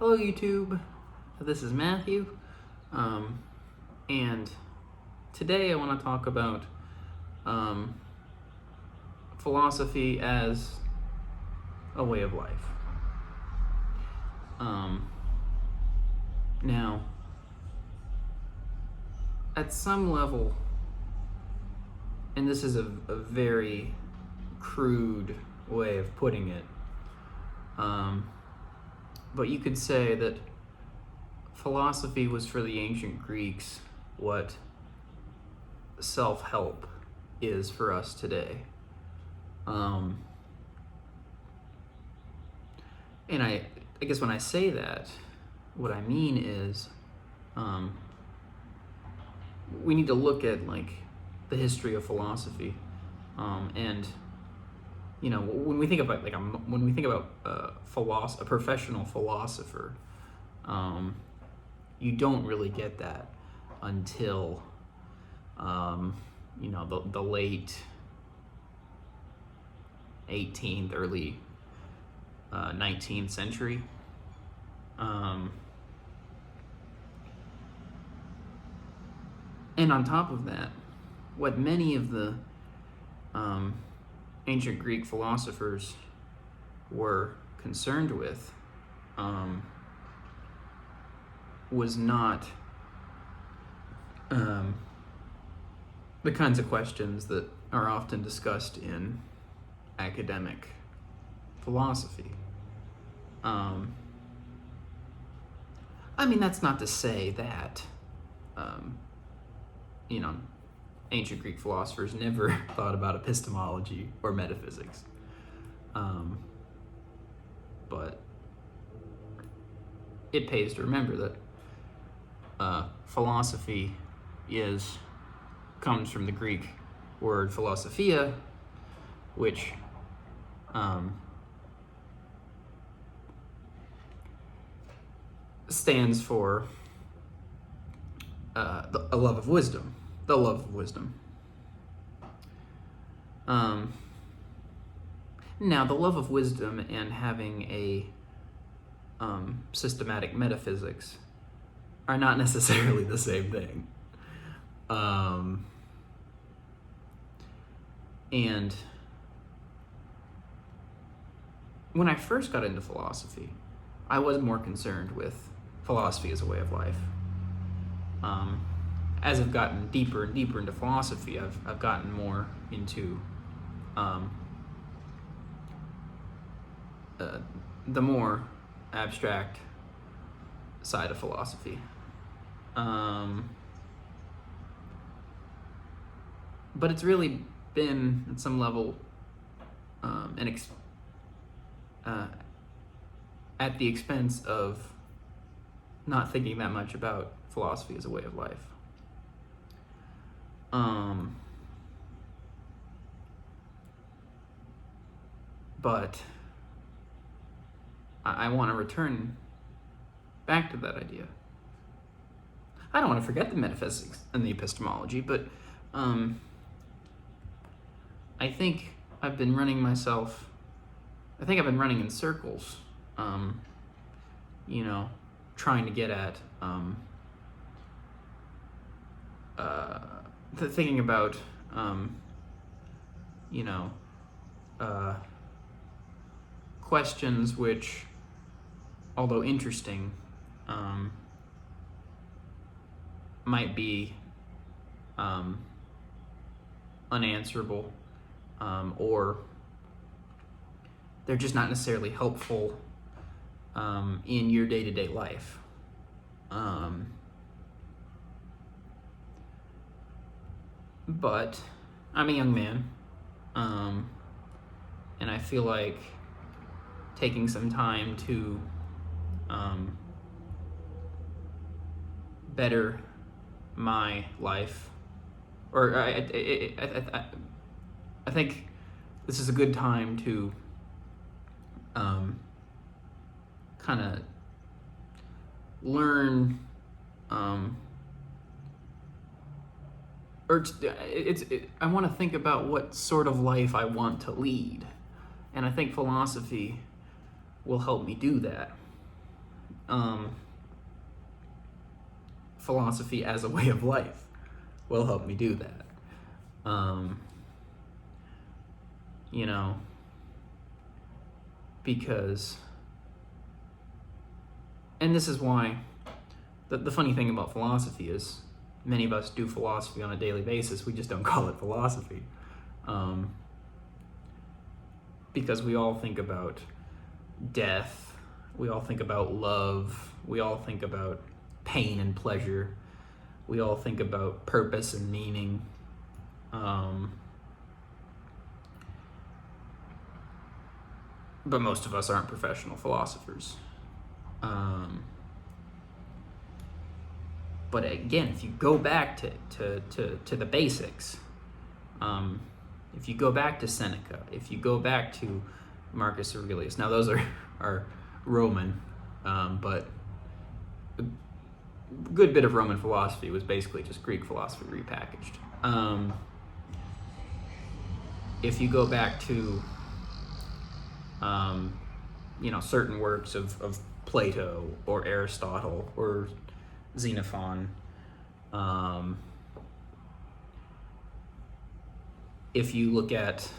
Hello YouTube, this is Matthew, and today I want to talk about philosophy as a way of life. Now, at some level, and this is a very crude way of putting it, but you could say that philosophy was for the ancient Greeks what self-help is for us today. And I guess when I say that, what I mean is we need to look at the history of philosophy, and when we think about a professional philosopher, you don't really get that until the late 18th, early 19th century. And on top of that, what many of the ancient Greek philosophers were concerned with was not the kinds of questions that are often discussed in academic philosophy. That's not to say that ancient Greek philosophers never thought about epistemology or metaphysics. But it pays to remember that philosophy comes from the Greek word philosophia, which stands for a love of wisdom. The love of wisdom. Now, the love of wisdom and having a systematic metaphysics are not necessarily the same thing. And when I first got into philosophy, I was more concerned with philosophy as a way of life. As I've gotten deeper and deeper into philosophy, I've gotten more into the more abstract side of philosophy. But it's really been, at some level, at the expense of not thinking that much about philosophy as a way of life. But I want to return back to that idea. I don't want to forget the metaphysics and the epistemology, but I think I've been running in circles, trying to get at thinking about questions which, although interesting, might be unanswerable, or they're just not necessarily helpful in your day-to-day life. But I'm a young man, and I feel like taking some time to better my life, or I think this is a good time to kind of learn, I want to think about what sort of life I want to lead, and I think philosophy will help me do that. philosophy as a way of life will help me do that. You know, because, and this is why, the funny thing about philosophy is many of us do philosophy on a daily basis, we just don't call it philosophy. Because we all think about death, we all think about love, we all think about pain and pleasure, we all think about purpose and meaning. But most of us aren't professional philosophers. But again, if you go back to the basics, if you go back to Seneca, if you go back to Marcus Aurelius, now those are Roman, but a good bit of Roman philosophy was basically just Greek philosophy repackaged. If you go back to certain works of Plato or Aristotle or Xenophon, if you look at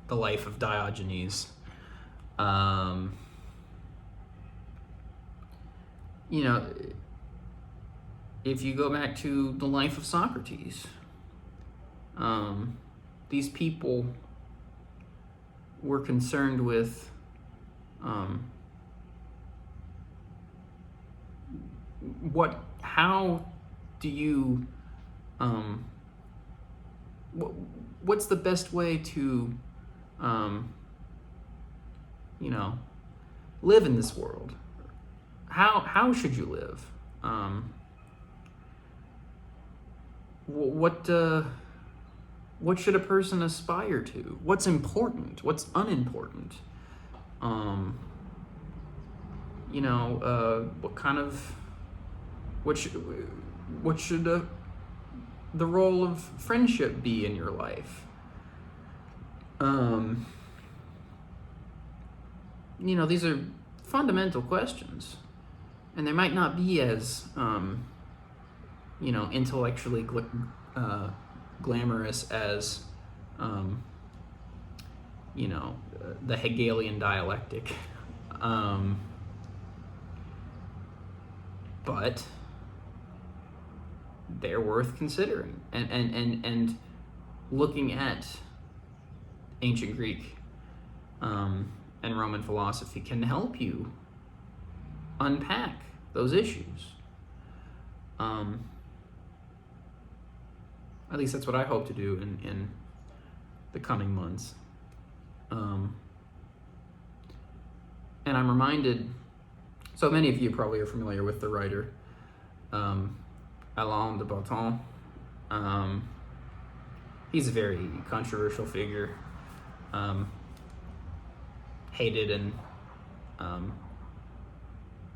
the life of Diogenes, if you go back to the life of Socrates, these people were concerned with how do you what's the best way to live in this world? How should you live? What should a person aspire to? What's important? What's unimportant? What should the role of friendship be in your life? These are fundamental questions, and they might not be as intellectually glamorous as the Hegelian dialectic, but they're worth considering, and looking at ancient Greek and Roman philosophy can help you unpack those issues. At least that's what I hope to do in the coming months. And I'm reminded, so many of you probably are familiar with the writer Alain de Botton. He's a very controversial figure, hated and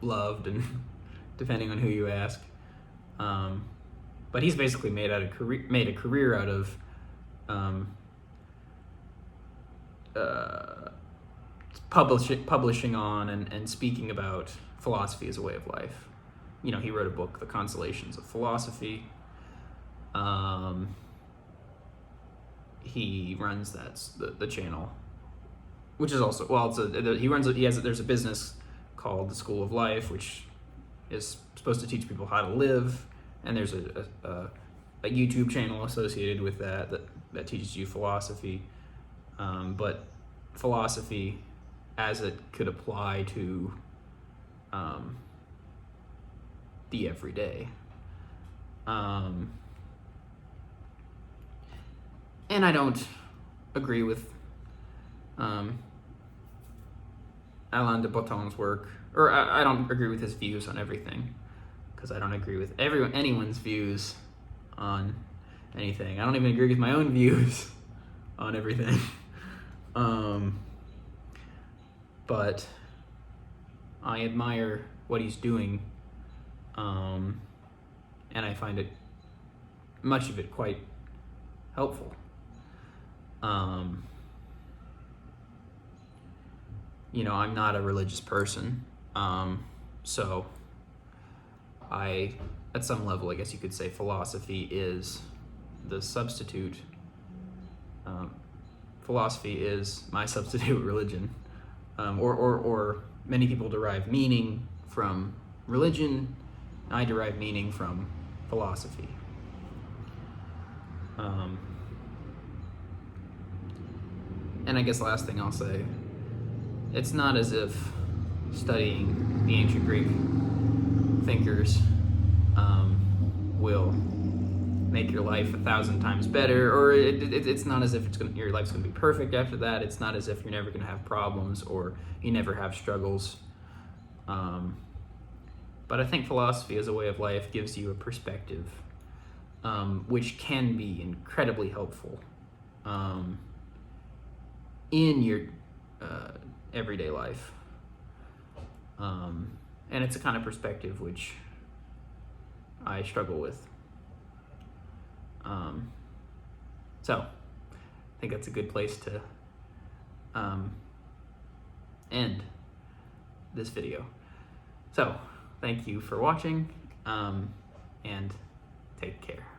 loved, and depending on who you ask. But he's basically made a career out of publishing on and speaking about philosophy as a way of life. He wrote a book, The Consolations of Philosophy. He runs the channel, which is also, there's a business called the School of Life, which is supposed to teach people how to live, and there's a YouTube channel associated with that teaches you philosophy, but philosophy as it could apply to the everyday. And I don't agree with Alain de Botton's work, or I don't agree with his views on everything, because I don't agree with anyone's views on anything. I don't even agree with my own views on everything. But I admire what he's doing, and I find much of it quite helpful. I'm not a religious person, So at some level, I guess you could say philosophy is the substitute. Philosophy is my substitute religion, or many people derive meaning from religion. I derive meaning from philosophy. And I guess the last thing I'll say, it's not as if studying the ancient Greek thinkers will make your life 1,000 times better, or it's not as if your life's going to be perfect after that. It's not as if you're never going to have problems or you never have struggles. But I think philosophy as a way of life gives you a perspective, which can be incredibly helpful in your everyday life. And it's a kind of perspective which I struggle with. So I think that's a good place to end this video. So thank you for watching, and take care.